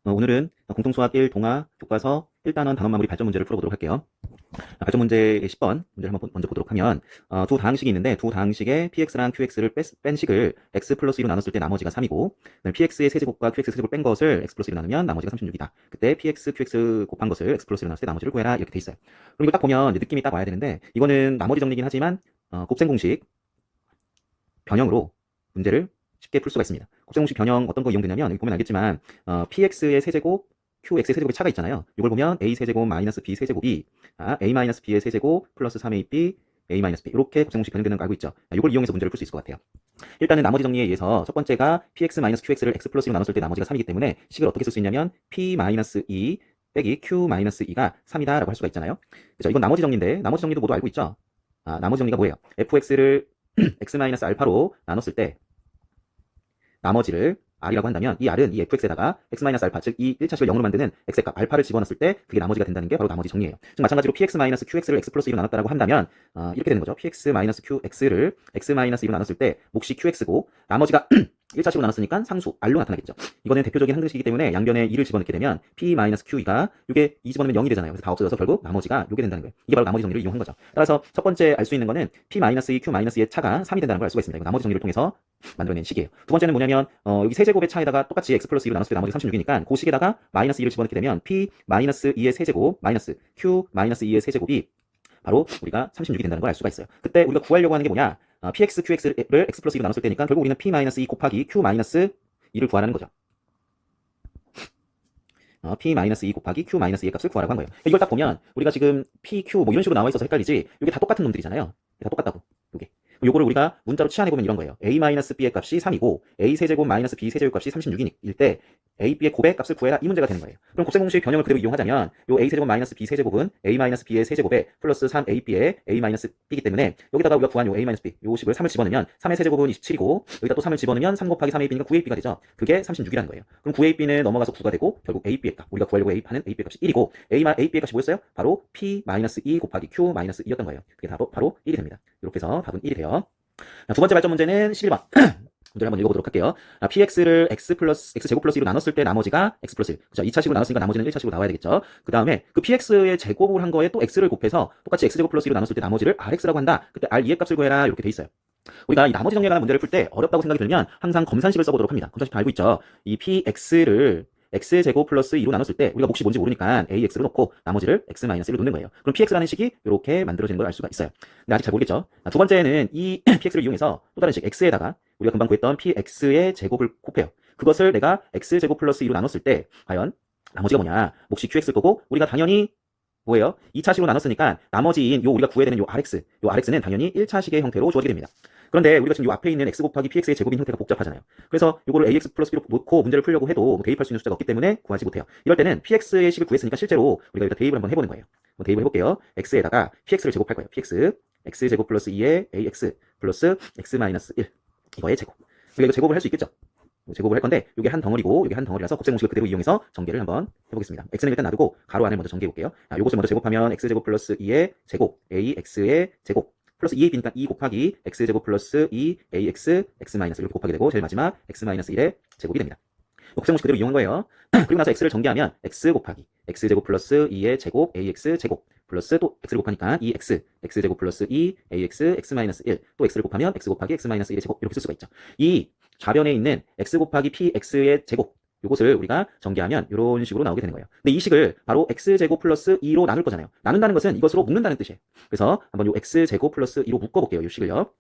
오늘은 공통수학 1 동화 교과서 1단원 단원 마무리 발전 문제를 풀어보도록 할게요. 발전 문제의 10번 문제를 한번 먼저 보도록 하면 두 다항식이 있는데 두 다항식에 px랑 qx를 뺀 식을 x 플러스 2로 나눴을 때 나머지가 3이고 px의 세제곱과 qx 세제곱을 뺀 것을 x 플러스 2로 나누면 나머지가 36이다. 그때 px, qx 곱한 것을 x 플러스 2로 나눴을 때 나머지를 구해라 이렇게 돼 있어요. 그럼 이걸 딱 보면 느낌이 딱 와야 되는데 이거는 나머지 정리긴 하지만 곱셈 공식 변형으로 문제를 쉽게 풀 수가 있습니다. 곱셈 공식 변형 어떤 거 이용되냐면 여기 보면 알겠지만 px의 세제곱 qx의 세제곱의 차가 있잖아요. 이걸 보면 a 세제곱 마이너스 b 세제곱이 a 마이너스 b의 세제곱 플러스 3ab a 마이너스 b 이렇게 곱셈 공식 변형되는 거 알고 있죠. 이걸 이용해서 문제를 풀 수 있을 것 같아요. 일단은 나머지 정리에 의해서 첫 번째가 px 마이너스 qx를 x 플러스 1로 나눴을 때 나머지가 3이기 때문에 식을 어떻게 쓸 수 있냐면 p 마이너스 2 빼기 q 마이너스 2가 3이다 라고 할 수가 있잖아요. 그렇죠? 이건 나머지 정리인데 나머지 정리도 모두 알고 있죠. 나머지 정리가 뭐예요? fx를 x 마이너스 알파로 나눴을 때 나머지를 r이라고 한다면 이 r은 이 fx에다가 x-알파 즉 이 1차식을 0으로 만드는 x의 값 알파를 집어넣었을 때 그게 나머지가 된다는 게 바로 나머지 정리예요. 즉 마찬가지로 px-qx를 x 플러스 2로 나눴다라고 한다면 이렇게 되는 거죠. px-qx를 x-2로 나눴을 때 몫이 qx고 나머지가 1차식으로 나눴으니까 상수 r로 나타나겠죠. 이거는 대표적인 항등식이기 때문에 양변에 2를 집어넣게 되면 p-q2가 이게 2 집어넣으면 0이 되잖아요. 그래서 다 없어져서 결국 나머지가 요게 된다는 거예요. 이게 바로 나머지 정리를 이용한 거죠. 따라서 첫 번째 알 수 있는 거는 p-2, q-2의 차가 3이 된다는 걸 알 수가 있습니다. 이거 나머지 정리를 통해서 만들어낸 식이에요. 두 번째는 뭐냐면 여기 세제곱의 차에다가 똑같이 x 플러스 2로 나눴을 때 나머지 36이니까 그 식에다가 마이너스 2를 집어넣게 되면 p 마이너스 2의 세제곱 마이너스 q 마이너스 2의 세제곱이 바로 우리가 36이 된다는 걸 알 수가 있어요. 그때 우리가 구하려고 하는 게 뭐냐? px, qx를 x 플러스 2로 나눴을 때니까 결국 우리는 p 마이너스 2 곱하기 q 마이너스 2를 구하라는 거죠. p 마이너스 2 곱하기 q 마이너스 2의 값을 구하라고 한 거예요. 이걸 딱 보면 우리가 지금 p, q 뭐 이런 식으로 나와 있어서 헷갈리지 이게 다 똑같은 놈들이잖아요. 다 똑같다고. 이게. 요거를 우리가 문자로 치환해보면 이런 거예요. a-b의 값이 3이고 a 세제곱 마이너스 b 세제곱 값이 36일 때 a, b의 곱의 값을 구해라 이 문제가 되는 거예요. 그럼 곱셈 공식 변형을 그대로 이용하자면 요 a 세제곱 마이너스 b 세제곱은 a 마이너스 b의 세제곱에 플러스 3ab의 a 마이너스 b이기 때문에 여기다가 우리가 구한 요 a 마이너스 b 요 식을 3을 집어넣으면 3의 세제곱은 27이고 여기다 또 3을 집어넣으면 3 곱하기 3ab니까 9ab가 되죠. 그게 36이라는 거예요. 그럼 9ab는 넘어가서 9가 되고 결국 ab의 값 우리가 구하려고 ha는 ab의 값이 1이고 ab의 값이 뭐였어요? 바로 p 마이너스 2 곱하기 q 마이너스 2였던 거예요. 그게 바로 1이 됩니다. 이렇게 해서 답은 1이 돼요. 두 번째 발전 문제는 11번. 문제를 한번 읽어보도록 할게요. px를 x제곱 플러스 2로 나눴을 때 나머지가 x 플러스 1. 그죠? 2차식으로 나눴으니까 나머지는 1차식으로 나와야 되겠죠. 그 다음에 그 px의 제곱을 한 거에 또 x를 곱해서 똑같이 x제곱 플러스 2로 나눴을 때 나머지를 rx라고 한다. 그때 r 2의 값을 구해라. 이렇게 돼 있어요. 우리가 이 나머지 정리에 관한 문제를 풀 때 어렵다고 생각이 들면 항상 검산식을 써보도록 합니다. 검산식 다 알고 있죠. 이 px를 x제곱 플러스 2로 나눴을 때 우리가 몫이 뭔지 모르니까 ax로 놓고 나머지를 x-1로 놓는 거예요. 그럼 px라는 식이 이렇게 만들어지는 걸 알 수가 있어요. 근데 아직 잘 모르겠죠. 두 번째는 이 px를 이용해서 또 다른 식 x에다가 우리가 금방 구했던 px의 제곱을 곱해요. 그것을 내가 x제곱 플러스 2로 나눴을 때 과연 나머지가 뭐냐? 몫이 qx일 거고 우리가 당연히 뭐예요? 2차식으로 나눴으니까 나머지인 요 우리가 구해야 되는 요 rx는 당연히 1차식의 형태로 주어지게 됩니다. 그런데 우리가 지금 요 앞에 있는 x 곱하기 px의 제곱인 형태가 복잡하잖아요. 그래서 요거를 ax 플러스 b로 놓고 문제를 풀려고 해도 대입할 수 있는 숫자가 없기 때문에 구하지 못해요. 이럴 때는 px의 식을 구했으니까 실제로 우리가 여기다 대입을 한번 해보는 거예요. 대입을 해볼게요. x에다가 px를 제곱할 거예요. x제곱 플러스 2의 ax 플러스 x 마이너스 1 이거의 제곱. 우리가 이거 제곱을 할 수 있겠죠? 제곱을 할 건데 이게 한 덩어리고 이게 한 덩어리라서 곱셈 공식을 그대로 이용해서 전개를 한번 해보겠습니다. x는 일단 놔두고 가로 안을 먼저 전개해 볼게요. 요것을 먼저 제곱하면 x제곱 플러스 2의 제곱 ax의 제곱 플러스 2ab니까 2 곱하기 x제곱 플러스 2 ax x 마이너스 이렇게 곱하게 되고 제일 마지막 x 마이너스 1의 제곱이 됩니다. 곱셈 공식 그대로 이용한 거예요. 그리고 나서 x를 전개하면 x 곱하기 x제곱 플러스 2의 제곱 ax 제곱 플러스 또 x를 곱하니까 2x x제곱 플러스 2 ax x 마이너스 1 또 x를 곱하면 x 곱하기 x 마이너스 1의 제곱 이렇게 쓸 수가 있죠. 이 좌변에 있는 x 곱하기 px의 제곱 요것을 우리가 전개하면 이런 식으로 나오게 되는 거예요. 근데 이 식을 바로 x제곱 플러스 2로 나눌 거잖아요. 나눈다는 것은 이것으로 묶는다는 뜻이에요. 그래서 한번 요 x제곱 플러스 2로 묶어볼게요. 이 식을요.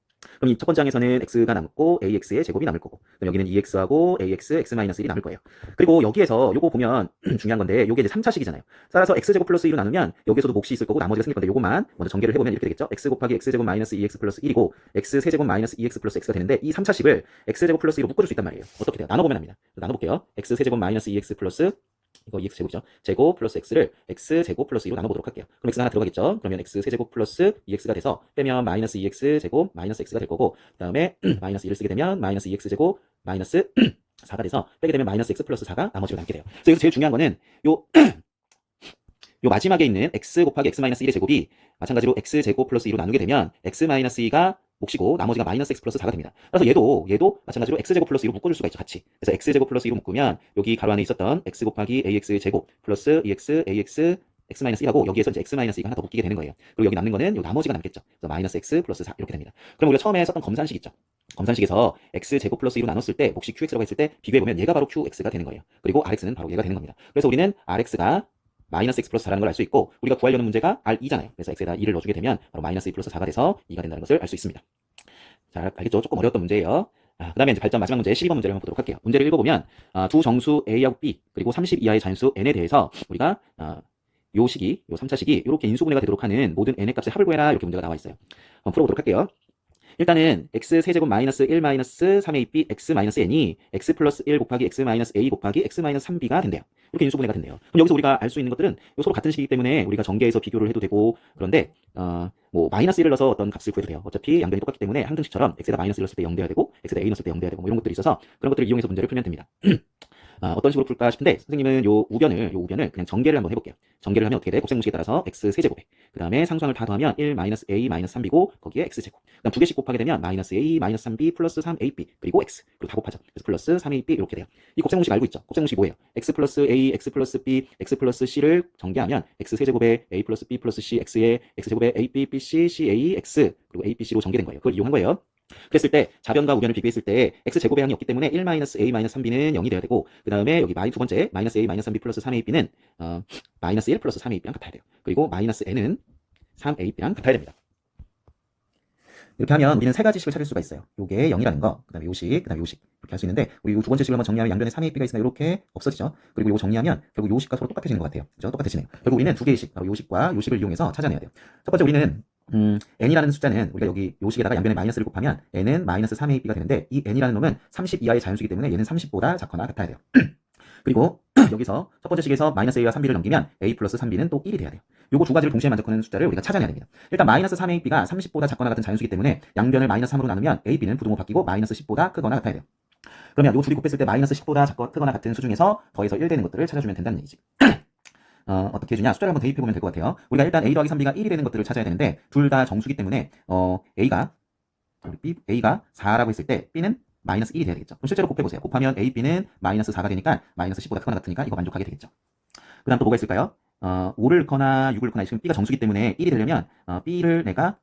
그럼 이 첫 번째 항에서는 x가 남고 ax의 제곱이 남을 거고 그럼 여기는 2x하고 ax x-1이 남을 거예요. 그리고 여기에서 요거 보면 중요한 건데 요게 이제 3차식이잖아요. 따라서 x제곱 플러스 2로 나누면 여기에서도 몫이 있을 거고 나머지가 생길 건데 요것만 먼저 전개를 해보면 이렇게 되겠죠. x 곱하기 x제곱 마이너스 2x 플러스 1이고 x 세제곱 마이너스 2x 플러스 x가 되는데 이 3차식을 x제곱 플러스 2로 묶어줄 수 있단 말이에요. 어떻게 돼요? 나눠보면 합니다. 나눠볼게요. x 세제곱 마이너스 2x 플러스 이거 2x 제곱이죠. 제곱 플러스 x를 x 제곱 플러스 2로 나눠보도록 할게요. 그럼 x가 하나 들어가겠죠. 그러면 x 세제곱 플러스 2x가 돼서 빼면 마이너스 2x 제곱 마이너스 x가 될 거고 그 다음에 마이너스 1을 쓰게 되면 마이너스 2x 제곱 마이너스 4가 돼서 빼게 되면 마이너스 x 플러스 4가 나머지로 남게 돼요. 그래서 여기서 제일 중요한 거는 요 마지막에 있는 x 곱하기 x 마이너스 1의 제곱이 마찬가지로 x 제곱 플러스 2로 나누게 되면 x 마이너스 2가 몫이고 나머지가 마이너스 x 플러스 4가 됩니다. 그래서 얘도 마찬가지로 x제곱 플러스 2로 묶어줄 수가 있죠. 같이. 그래서 x제곱 플러스 2로 묶으면 여기 가로 안에 있었던 x 곱하기 ax 제곱 플러스 2x ax x-1하고 여기에서 이제 x-2가 하나 더 묶이게 되는 거예요. 그리고 여기 남는 거는 요 나머지가 남겠죠. 그래서 마이너스 x 플러스 4 이렇게 됩니다. 그럼 우리가 처음에 썼던 검산식 있죠. 검산식에서 x제곱 플러스 2로 나눴을 때 몫이 qx라고 했을 때 비교해보면 얘가 바로 qx가 되는 거예요. 그리고 rx는 바로 얘가 되는 겁니다. 그래서 우리는 rx가 마이너스 x 플러스 4라는 걸 알 수 있고 우리가 구하려는 문제가 r2잖아요. 그래서 x에다 2를 넣어주게 되면 바로 마이너스 2 플러스 4가 돼서 2가 된다는 것을 알 수 있습니다. 자, 알겠죠? 조금 어려웠던 문제예요. 그 다음에 이제 발전 마지막 문제 12번 문제를 한번 보도록 할게요. 문제를 읽어보면 두 정수 a하고 b 그리고 30 이하의 자연수 n에 대해서 우리가 요 3차 식이 이렇게 인수분해가 되도록 하는 모든 n의 값의 합을 구해라 이렇게 문제가 나와 있어요. 한번 풀어보도록 할게요. 일단은 x 세제곱 마이너스 1 마이너스 3ab x 마이너스 n이 x 플러스 1 곱하기 x 마이너스 a 곱하기 x 마이너스 3b가 된대요. 이렇게 인수분해가 된대요. 그럼 여기서 우리가 알 수 있는 것들은 서로 같은 식이기 때문에 우리가 전개해서 비교를 해도 되고 그런데 뭐 마이너스 1을 넣어서 어떤 값을 구해도 돼요. 어차피 양변이 똑같기 때문에 항등식처럼 x에다 마이너스 1 넣었을 때 0 돼야 되고 x에다 a 넣었을 때 0 돼야 되고 뭐 이런 것들이 있어서 그런 것들을 이용해서 문제를 풀면 됩니다. 어떤 식으로 풀까 싶은데 선생님은 요 우변을 그냥 전개를 한번 해볼게요. 전개를 하면 어떻게 돼? 곱셈공식에 따라서 x 세제곱에 그 다음에 상수항을 다 더하면 1 마이너스 a 마이너스 3b고 거기에 x제곱 그 다음 두 개씩 곱하게 되면 마이너스 a 마이너스 3b 플러스 3ab 그리고 x 그리고 다 곱하죠. 그래서 플러스 3ab 이렇게 돼요. 이 곱셈공식 알고 있죠? 곱셈공식이 뭐예요? x 플러스 a, x 플러스 b, x 플러스 c를 전개하면 x 세제곱에 a 플러스 b 플러스 c x에 x제곱에 ab, bc, ca, x 그리고 a, bc로 전개된 거예요. 그걸 이용한 거예요. 그랬을 때 좌변과 우변을 비교했을 때 x제곱의 항이 없기 때문에 1 마이너스 a 마이너스 3b는 0이 되어야 되고 그 다음에 여기 두 번째 마이너스 a 마이너스 3b 플러스 3ab는 마이너스 1 플러스 3ab랑 같아야 돼요. 그리고 마이너스 n은 3ab랑 같아야 됩니다. 이렇게 하면 우리는 세 가지 식을 찾을 수가 있어요. 요게 0이라는 거, 그 다음에 요식, 그 다음에 요식 이렇게 할 수 있는데 우리 두 번째 식을 한번 정리하면 양변에 3ab가 있으니까 이렇게 없어지죠. 그리고 요거 정리하면 결국 요식과 서로 똑같아지는 것 같아요. 그죠? 똑같아지네요. 결국 우리는 두 개의 식, 바로 요식과 요식을 이용해서 찾아내야 돼요. 첫 번째 우리는 n이라는 숫자는 우리가 여기 요식에다가 양변에 마이너스를 곱하면 n은 마이너스 3ab가 되는데 이 n이라는 놈은 30 이하의 자연수이기 때문에 얘는 30보다 작거나 같아야 돼요. 그리고 여기서 첫 번째 식에서 마이너스 a와 3b를 넘기면 a 플러스 3b는 또 1이 돼야 돼요. 요거 두 가지를 동시에 만족하는 숫자를 우리가 찾아내야 됩니다. 일단 마이너스 3ab가 30보다 작거나 같은 자연수이기 때문에 양변을 마이너스 3으로 나누면 ab는 부등호 바뀌고 마이너스 10보다 크거나 같아야 돼요. 그러면 요 둘이 곱했을 때 마이너스 10보다 크거나 같은 수 중에서 더해서 1 되는 것들을 찾아주면 된다는 얘기지. 어떻게 해주냐? 숫자를 한번 대입해보면 될 것 같아요. 우리가 일단 a 더하기 3b가 1이 되는 것들을 찾아야 되는데 둘 다 정수기 때문에 a가 4라고 했을 때 b는 마이너스 1이 돼야 되겠죠. 그럼 실제로 곱해보세요. 곱하면 a, b는 마이너스 4가 되니까 마이너스 10보다 크거나 같으니까 이거 만족하게 되겠죠. 그 다음 또 뭐가 있을까요? 5를 넣거나 6을 넣거나 지금 b가 정수기 때문에 1이 되려면 b를 내가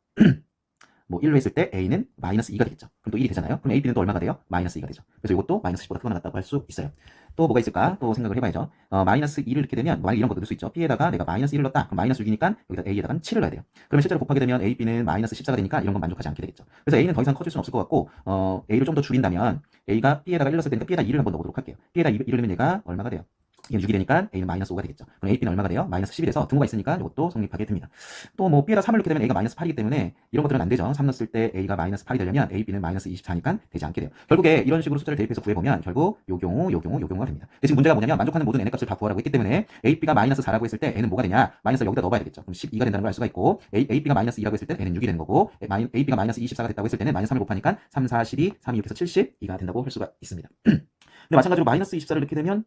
뭐 1로 했을 때 a는 마이너스 2가 되겠죠. 그럼 또 1이 되잖아요. 그럼 a, b는 또 얼마가 돼요? 마이너스 2가 되죠. 그래서 이것도 마이너스 10보다 크거나 같다고 할 수 있어요. 또 뭐가 있을까? 또 생각을 해봐야죠. 마이너스 2를 넣게 되면 만약 이런 것도 넣을 수 있죠. b에다가 내가 마이너스 1을 넣었다. 그럼 마이너스 6이니까 여기다 a에다가 7을 넣어야 돼요. 그러면 실제로 곱하게 되면 a, b는 마이너스 14가 되니까 이런 건 만족하지 않게 되겠죠. 그래서 a는 더 이상 커질 수는 없을 것 같고 a를 좀 더 줄인다면 a가 b에다가 1 넣었을 때니까 b에다 2를 한번 넣어보도록 할게요. b에다 2를 넣으면 얘가 얼마가 돼요? 이게 6이 되니까 a는 마이너스 5가 되겠죠. 그럼 a, b는 얼마가 돼요? 마이너스 10이 돼서 등호가 있으니까 이것도 성립하게 됩니다. 또 뭐 b에다 3을 넣게 되면 a가 마이너스 8이기 때문에 이런 것들은 안 되죠. 3 넣었을 때 a가 마이너스 8이 되려면 a, b는 마이너스 24니까 되지 않게 돼요. 결국에 이런 식으로 숫자를 대입해서 구해보면 결국 요 경우가 됩니다. 근데 지금 문제가 뭐냐면 만족하는 모든 n의 값을 다 구하라고 했기 때문에 a, b가 마이너스 4라고 했을 때 n은 뭐가 되냐? 마이너스를 여기다 넣어봐야 되겠죠. 그럼 12가 된다는 걸 알 수가 있고 a, b가 마이너스 2라고 했을 때 n은 6이 되는 거고 a, b가 마이너스 24가 됐다고 했을 때는 마이너스 3을 곱하니까 3, 4, 12, 3, 2, 6에서 72가 된다고 할 수가 있습니다. 근데 마찬가지로 마이너스 24를 넣게 되면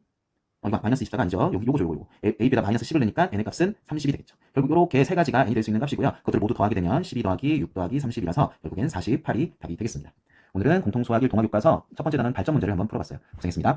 이거 마이너스 24가 아니죠. 요거죠. ab에다 마이너스 10을 넣으니까 n의 값은 30이 되겠죠. 결국 이렇게 세 가지가 n이 될 수 있는 값이고요. 그것들을 모두 더하게 되면 12 더하기 6 더하기 30이라서 결국엔 48이 답이 되겠습니다. 오늘은 공통수학일 동화교과서 첫 번째 단원 발전 문제를 한번 풀어봤어요. 고생했습니다.